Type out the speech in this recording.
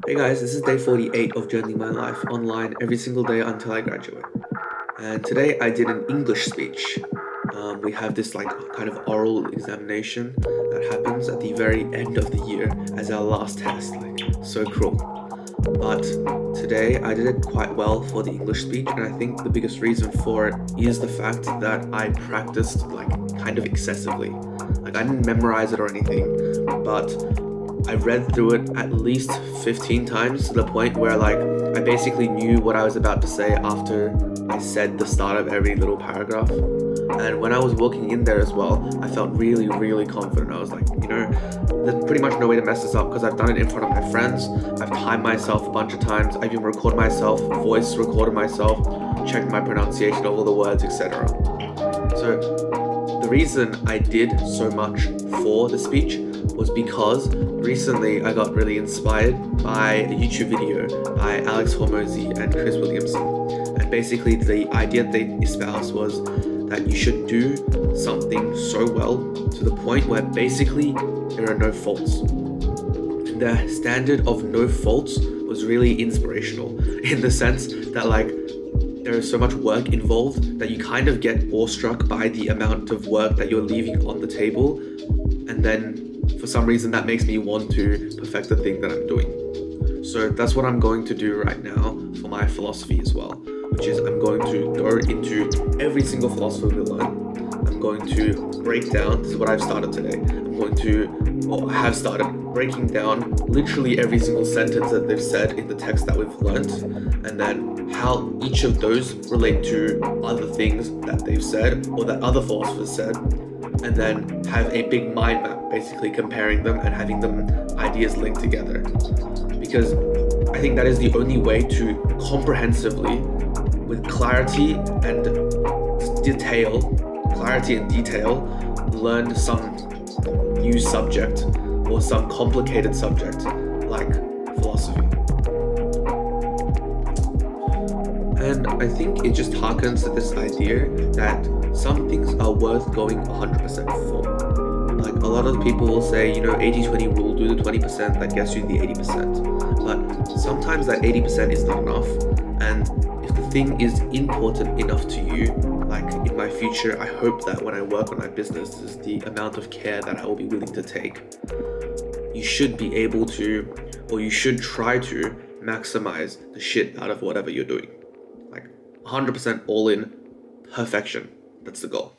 Hey guys, this is day 48 of Journaling My Life online every single day until I graduate. And today I did an English speech. We have this like kind of oral examination that happens at the very end of the year as our last test. Like, so cruel. But today I did it quite well for the English speech, and I think the biggest reason for it is the fact that I practiced like kind of excessively. Like, I didn't memorize it or anything, but I read through it at least 15 times to the point where like I basically knew what I was about to say after I said the start of every little paragraph. And when I was walking in there as well, I felt really, really confident. I was like, there's pretty much no way to mess this up because I've done it in front of my friends. I've timed myself a bunch of times. I've even recorded myself, voice recorded myself, checked my pronunciation of all the words, etc. So the reason I did so much for the speech was because recently I got really inspired by a YouTube video by Alex Hormozi and Chris Williamson. And basically the idea they espoused was that you should do something so well to the point where basically there are no faults. The standard of no faults was really inspirational in the sense that like there is so much work involved that you kind of get awestruck by the amount of work that you're leaving on the table, and then for some reason that makes me want to perfect the thing that I'm doing. So that's what I'm going to do right now for my philosophy as well, which is I'm going to go into every single philosophy we learn. I'm going to break down, this is what I've started today, I'm going to, or have started, breaking down literally every single sentence that they've said in the text that we've learned, and then how each of those relate to other things that they've said or that other philosophers said, and then have a big mind map basically comparing them and having them ideas linked together. Because I think that is the only way to comprehensively, with clarity and detail, learn some new subject or some complicated subject like philosophy. And I think it just harkens to this idea that some things are worth going 100% for. Like, a lot of people will say, 80-20 rule, do the 20% that gets you the 80%. But sometimes that 80% is not enough. And if the thing is important enough to you, like in my future, I hope that when I work on my business, this is the amount of care that I will be willing to take. You should be able to, or you should try to maximize the shit out of whatever you're doing. Like 100% all in, perfection. That's the goal.